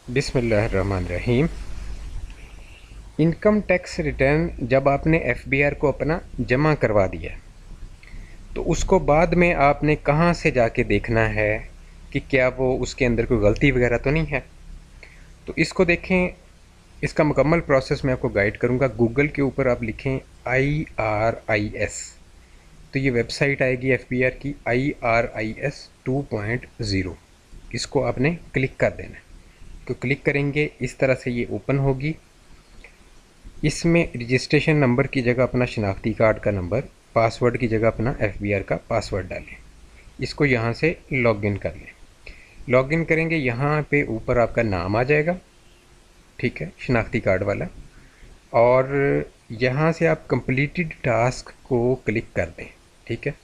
बिस्मिल्लाहिर्रहमानिर्रहीम। Income tax return जब आपने एफबीआर को अपना जमा करवा दिया तो उसको बाद में आपने कहाँ से जाके देखना है कि क्या वो उसके अंदर कोई गलती वगैरह तो नहीं है। तो इसको देखें, इसका मुकम्मल प्रोसेस मैं आपको गाइड करूँगा। गूगल के ऊपर आप लिखें IRIS, तो ये वेबसाइट आएगी एफबीआर की IRIS 2.0। इसको आपने क्लिक कर देना है। तो क्लिक करेंगे, इस तरह से ये ओपन होगी। इसमें रजिस्ट्रेशन नंबर की जगह अपना शनाख्ती कार्ड का नंबर, पासवर्ड की जगह अपना एफबीआर का पासवर्ड डालें। इसको यहाँ से लॉगिन कर लें। लॉगिन करेंगे, यहाँ पे ऊपर आपका नाम आ जाएगा, ठीक है, शनाख्ती कार्ड वाला। और यहाँ से आप कंप्लीटेड टास्क को क्लिक कर दें, ठीक है।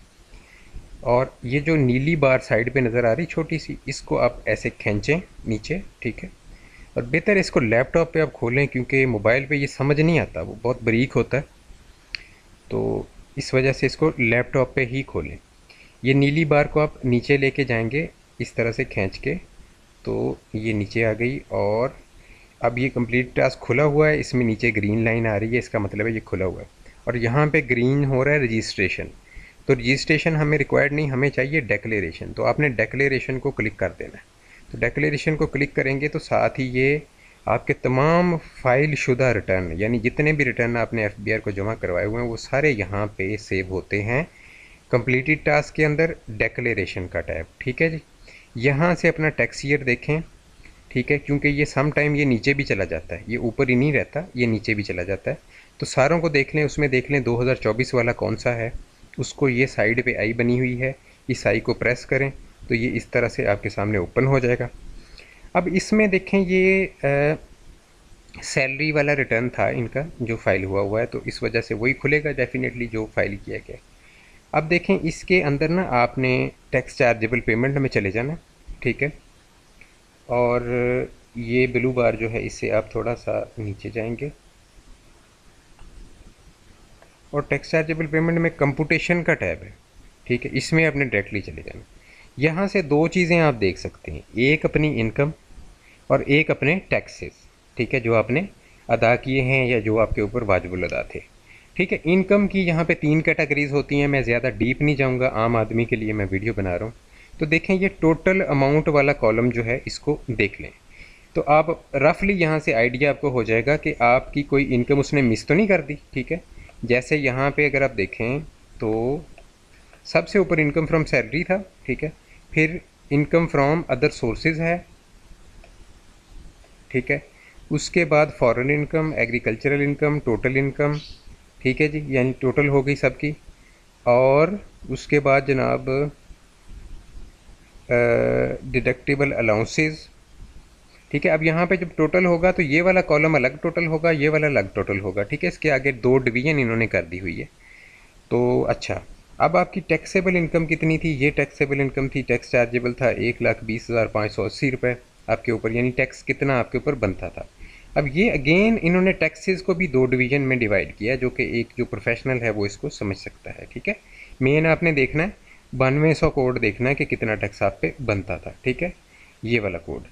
और ये जो नीली बार साइड पे नज़र आ रही छोटी सी, इसको आप ऐसे खींचें नीचे, ठीक है। और बेहतर इसको लैपटॉप पे आप खोलें, क्योंकि मोबाइल पे ये समझ नहीं आता, वो बहुत बारीक होता है, तो इस वजह से इसको लैपटॉप पे ही खोलें। ये नीली बार को आप नीचे लेके जाएंगे इस तरह से खींच के, तो ये नीचे आ गई। और अब ये कंप्लीट टास्क खुला हुआ है, इसमें नीचे ग्रीन लाइन आ रही है, इसका मतलब है ये खुला हुआ है। और यहाँ पे ग्रीन हो रहा है रजिस्ट्रेशन। तो रजिस्ट्रेशन हमें रिक्वायर्ड नहीं, हमें चाहिए डेक्लेरेशन। तो आपने डेक्लेरेशन को क्लिक कर देना है। तो डेक्लेरेशन को क्लिक करेंगे तो साथ ही ये आपके तमाम फाइल शुदा रिटर्न, यानी जितने भी रिटर्न आपने एफबीआर को जमा करवाए हुए हैं, वो सारे यहाँ पे सेव होते हैं कंप्लीटेड टास्क के अंदर, डेक्लेरेशन का टैब, ठीक है जी। यहाँ से अपना टैक्स ईयर देखें, ठीक है, क्योंकि ये सम टाइम ये नीचे भी चला जाता है, ये ऊपर ही नहीं रहता, ये नीचे भी चला जाता है। तो सारों को देख लें, उसमें देख लें 2024 वाला कौन सा है, उसको ये साइड पे आई बनी हुई है, इस आई को प्रेस करें तो ये इस तरह से आपके सामने ओपन हो जाएगा। अब इसमें देखें, ये सैलरी वाला रिटर्न था इनका जो फाइल हुआ है, तो इस वजह से वही खुलेगा डेफिनेटली जो फाइल किया गया। अब देखें, इसके अंदर ना आपने टैक्स चार्जेबल पेमेंट में चले जाना, ठीक है। और ये ब्लू बार जो है, इससे आप थोड़ा सा नीचे जाएंगे और टैक्स चार्जेबल पेमेंट में कंप्यूटेशन का टैब है, ठीक है, इसमें आपने डायरेक्टली चले जाना। यहाँ से दो चीज़ें आप देख सकते हैं, एक अपनी इनकम और एक अपने टैक्सेस, ठीक है, जो आपने अदा किए हैं या जो आपके ऊपर वाजिबुल अदा थे, ठीक है। इनकम की यहाँ पे 3 कैटेगरीज होती हैं, मैं ज़्यादा डीप नहीं जाऊँगा, आम आदमी के लिए मैं वीडियो बना रहा हूँ। तो देखें, ये टोटल अमाउंट वाला कॉलम जो है, इसको देख लें, तो आप रफली यहाँ से आइडिया आपको हो जाएगा कि आपकी कोई इनकम उसने मिस तो नहीं कर दी, ठीक है। जैसे यहाँ पे अगर आप देखें तो सबसे ऊपर इनकम फ्रॉम सैलरी था, ठीक है, फिर इनकम फ्रॉम अदर सोर्सेज है, ठीक है, उसके बाद foreign income, agricultural income, total income, ठीक है जी, यानी टोटल हो गई सबकी। और उसके बाद जनाब डिडक्टिबल अलाउंसेस, ठीक है। अब यहाँ पे जब टोटल होगा तो ये वाला कॉलम अलग टोटल होगा, ये वाला अलग टोटल होगा, ठीक है। इसके आगे 2 डिवीजन इन्होंने कर दी हुई है। तो अच्छा, अब आपकी टैक्सेबल इनकम कितनी थी? ये टैक्सेबल इनकम थी, टैक्स चार्जेबल था 1,20,580 रुपये आपके ऊपर, यानी टैक्स कितना आपके ऊपर बनता था। अब ये अगेन इन्होंने टैक्सेस को भी 2 डिवीजन में डिवाइड किया, जो कि एक जो प्रोफेशनल है वो इसको समझ सकता है, ठीक है। मेन आपने देखना है 9200 कोड देखना है कि कितना टैक्स आप पे बनता था, ठीक है, ये वाला कोड।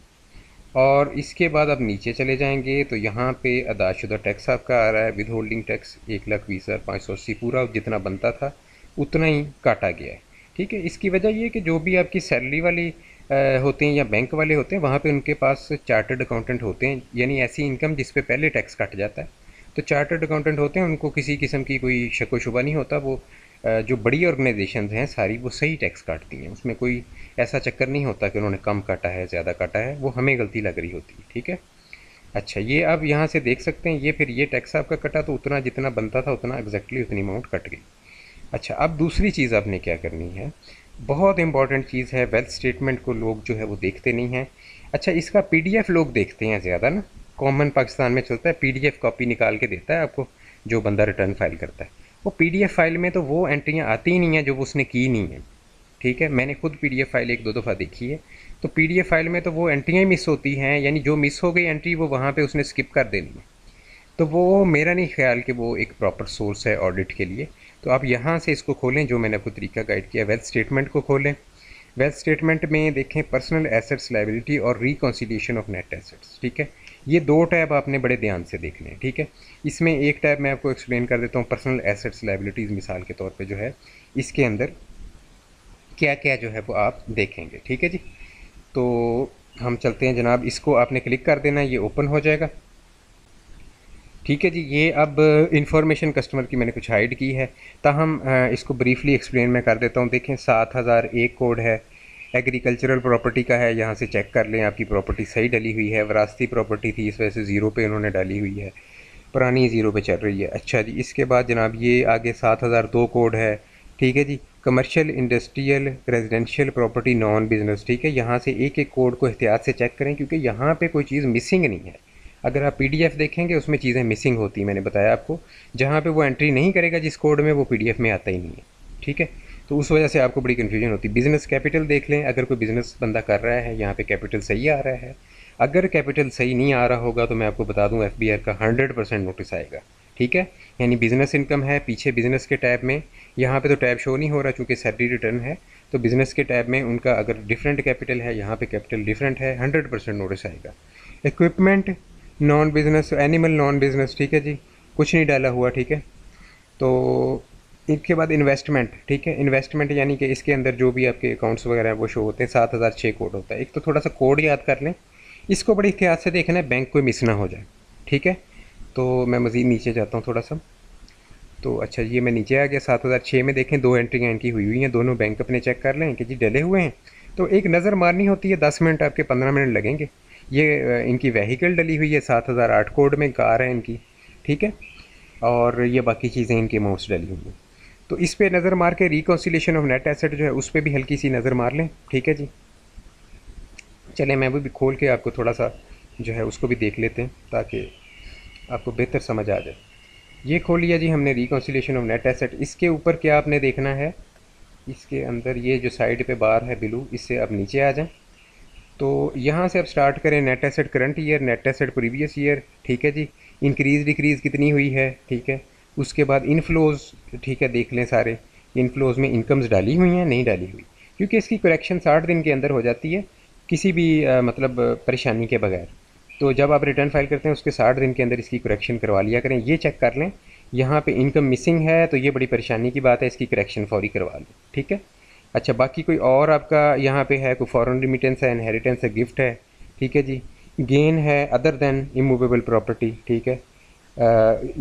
और इसके बाद आप नीचे चले जाएंगे तो यहाँ पे अदाशुदा टैक्स आपका आ रहा है, विद होल्डिंग टैक्स 1,20,580, पूरा जितना बनता था उतना ही काटा गया है, ठीक है। इसकी वजह ये है कि जो भी आपकी सैलरी वाली होते हैं या बैंक वाले होते हैं, वहाँ पे उनके पास चार्टर्ड अकाउंटेंट होते हैं, यानी ऐसी इनकम जिस पे पहले टैक्स कट जाता है। तो चार्टर्ड अकाउंटेंट होते हैं, उनको किसी किस्म की कोई शक व शुबा नहीं होता। वो जो बड़ी ऑर्गेनाइजेशन हैं सारी, वो सही टैक्स काटती हैं, उसमें कोई ऐसा चक्कर नहीं होता कि उन्होंने कम काटा है, ज़्यादा काटा है, वो हमें गलती लग रही होती है, ठीक है। अच्छा, ये आप यहाँ से देख सकते हैं, ये फिर ये टैक्स आपका कटा, तो उतना जितना बनता था उतना एग्जैक्टली उतनी अमाउंट कट गई। अच्छा, अब दूसरी चीज़ आपने क्या करनी है, बहुत इंपॉर्टेंट चीज़ है, वेल्थ स्टेटमेंट को लोग जो है वो देखते नहीं हैं। अच्छा, इसका पीडीएफ लोग देखते हैं ज़्यादा ना, कॉमन पाकिस्तान में चलता है, पीडीएफ कॉपी निकाल के देता है आपको जो बंदा रिटर्न फाइल करता है। वो पीडीएफ फाइल में तो वो एंट्रियाँ आती ही नहीं हैं जो वो उसने की नहीं है, ठीक है। मैंने खुद पीडीएफ फाइल 1-2 दफ़ा देखी है, तो पीडीएफ फाइल में तो वो एंट्रियाँ ही मिस होती हैं, यानी जो मिस हो गई एंट्री वो वहाँ पे उसने स्किप कर देनी है। तो वो मेरा नहीं ख्याल कि वो एक प्रॉपर सोर्स है ऑडिट के लिए। तो आप यहाँ से इसको खोलें, जो मैंने आपको तरीका गाइड किया, वेल्थ स्टेटमेंट को खोलें। वेल्थ स्टेटमेंट में देखें पर्सनल एसेट्स लायबिलिटी और रिकॉन्सिलिएशन ऑफ नेट एसेट्स, ठीक है। ये दो टैब आपने बड़े ध्यान से देखने हैं, ठीक है। इसमें एक टैब मैं आपको एक्सप्लेन कर देता हूँ, पर्सनल एसेट्स लायबिलिटीज़ मिसाल के तौर पे जो है इसके अंदर क्या क्या जो है वो आप देखेंगे, ठीक है जी। तो हम चलते हैं जनाब, इसको आपने क्लिक कर देना, ये ओपन हो जाएगा, ठीक है जी। ये अब इंफॉर्मेशन कस्टमर की मैंने कुछ हाइड की है, ताहम इसको ब्रीफली एक्सप्लेन मैं कर देता हूँ। देखें 7001 कोड है, एग्रीकल्चरल प्रॉपर्टी का है, यहाँ से चेक कर लें आपकी प्रॉपर्टी सही डली हुई है। विरासती प्रॉपर्टी थी, इस वजह से ज़ीरो पे उन्होंने डाली हुई है, पुरानी ज़ीरो पे चल रही है। अच्छा जी, इसके बाद जनाब ये आगे 7002 कोड है, ठीक है जी। Commercial, industrial, residential property, non business, ठीक है। यहाँ से एक एक कोड को एहतियात से चेक करें, क्योंकि यहाँ पे कोई चीज़ मिसिंग नहीं है। अगर आप पीडीएफ देखेंगे उसमें चीज़ें मिसिंग होती हैं, मैंने बताया आपको। जहाँ पे वो एंट्री नहीं करेगा जिस कोड में, वो पीडीएफ में आता ही नहीं है, ठीक है। तो उस वजह से आपको बड़ी कन्फ्यूजन होती है। बिज़नेस कैपिटल देख लें, अगर कोई बिज़नेस बंदा कर रहा है, यहाँ पे कैपिटल सही आ रहा है। अगर कैपिटल सही नहीं आ रहा होगा तो मैं आपको बता दूँ एफबीआर का 100% नोटिस आएगा, ठीक है। यानी बिज़नेस इनकम है पीछे बिज़नेस के टैब में, यहाँ पे तो टैब शो नहीं हो रहा चूँकि सैलरी रिटर्न है, तो बिज़नेस के टैब में उनका अगर डिफरेंट कैपिटल है, यहाँ पे कैपिटल डिफरेंट है, 100% नोटिस आएगा। Equipment non business, animal non business, ठीक है जी, कुछ नहीं डाला हुआ, ठीक है। तो इसके बाद इन्वेस्टमेंट, ठीक है। इन्वेस्टमेंट यानी कि इसके अंदर जो भी आपके अकाउंट्स वगैरह हैं वो शो होते हैं। 7006 कोड होता है। एक तो थोड़ा सा कोड याद कर लें, इसको बड़ी एहतियात से देखना है, बैंक कोई मिस ना हो जाए, ठीक है। तो मैं मज़ीद नीचे जाता हूँ थोड़ा सा। तो अच्छा, ये मैं नीचे आ गया। 7006 में देखें 2 एंट्रियाँ इनकी हुई हैं, दोनों बैंक अपने चेक कर लें कि जी डले हुए हैं। तो एक नज़र मारनी होती है, 10 मिनट आपके 15 मिनट लगेंगे। ये इनकी वहीकल डली हुई है, 7008 कोड में कार है इनकी, ठीक है। और ये बाकी चीज़ें इनकी अमाउंट्स डली हुई हैं। तो इस पर नज़र मार के रिकॉन्सिलिएशन ऑफ नेट एसेट जो है उस पर भी हल्की सी नज़र मार लें, ठीक है जी। चलें मैं वो भी खोल के आपको थोड़ा सा जो है उसको भी देख लेते हैं ताकि आपको बेहतर समझ आ जाए। ये खोल लिया जी हमने, रिकॉन्सिलिएशन ऑफ नेट एसेट। इसके ऊपर क्या आपने देखना है, इसके अंदर ये जो साइड पे बार है ब्लू, इससे आप नीचे आ जाएं। तो यहाँ से आप स्टार्ट करें net asset current year, net asset previous year, ठीक है जी। इंक्रीज़ डिक्रीज़ कितनी हुई है, ठीक है। उसके बाद इनफ्लोज़, ठीक है, देख लें सारे इनफ्लोज़ में इनकम्स डाली हुई हैं नहीं डाली हुई, क्योंकि इसकी करेक्शन 60 दिन के अंदर हो जाती है किसी भी मतलब परेशानी के बगैर। तो जब आप रिटर्न फाइल करते हैं उसके 60 दिन के अंदर इसकी करेक्शन करवा लिया करें। ये चेक कर लें यहाँ पे इनकम मिसिंग है तो ये बड़ी परेशानी की बात है, इसकी करेक्शन फौरी करवा लें, ठीक है। अच्छा, बाकी कोई और आपका यहाँ पे है, कोई फॉरेन रिमिटेंस है, इनहेरिटेंस है, गिफ्ट है, ठीक है जी, गेन है अदर देन इमूवेबल प्रॉपर्टी, ठीक है,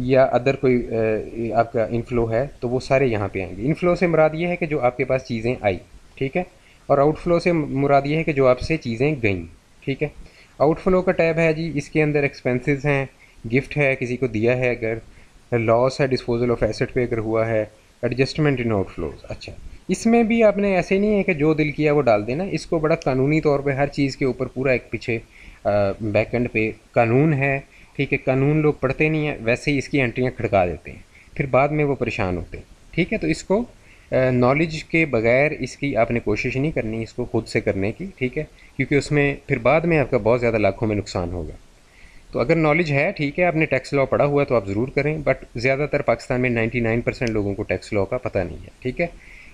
या अदर कोई आपका इनफ्लो है, तो वो सारे यहाँ पे आएंगे। इनफ्लो से मुराद ये है कि जो आपके पास चीज़ें आई, ठीक है, और आउटफ्लो से मुराद ये है कि जो आपसे चीज़ें गईं, ठीक है। आउटफ्लो का टैब है जी, इसके अंदर एक्सपेंसेस हैं, गिफ्ट है किसी को दिया है, अगर लॉस है डिस्पोजल ऑफ एसेट पे अगर हुआ है, एडजस्टमेंट इन आउटफ्लोज। अच्छा, इसमें भी आपने ऐसे नहीं है कि जो दिल किया वो डाल देना, इसको बड़ा कानूनी तौर पे हर चीज़ के ऊपर पूरा एक पीछे बैक एंड पे कानून है, ठीक है। कानून लोग पढ़ते नहीं हैं, वैसे ही इसकी एंट्रियाँ खड़का देते हैं, फिर बाद में वो परेशान होते हैं, ठीक है। तो इसको नॉलेज के बगैर इसकी आपने कोशिश नहीं करनी इसको खुद से करने की, ठीक है, क्योंकि उसमें फिर बाद में आपका बहुत ज़्यादा लाखों में नुकसान होगा। तो अगर नॉलेज है, ठीक है, आपने टैक्स लॉ पढ़ा हुआ है तो आप ज़रूर करें, बट ज़्यादातर पाकिस्तान में 99% लोगों को टैक्स लॉ का पता नहीं है, ठीक है।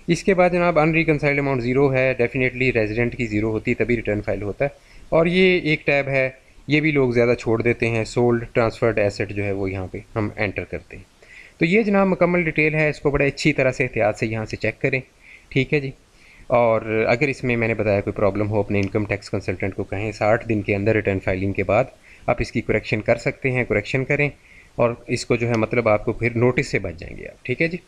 इसके बाद जनाब अनरिकनसाइल्ड अमाउंट ज़ीरो है, डेफिनेटली रेजिडेंट की ज़ीरो होती है तभी रिटर्न फाइल होता है। और ये एक टैब है, ये भी लोग ज़्यादा छोड़ देते हैं, सोल्ड ट्रांसफर्ड एसेट जो है वो यहाँ पे हम एंटर करते हैं। तो ये जनाब मुकम्मल डिटेल है, इसको बड़े अच्छी तरह से एहतियात से यहाँ से चेक करें, ठीक है जी। और अगर इसमें मैंने बताया कोई प्रॉब्लम हो अपने इनकम टैक्स कंसल्टेंट को कहें, 60 दिन के अंदर रिटर्न फाइलिंग के बाद आप इसकी करेक्शन कर सकते हैं, करेक्शन करें और इसको जो है मतलब आपको फिर नोटिस से बच जाएंगे आप, ठीक है जी।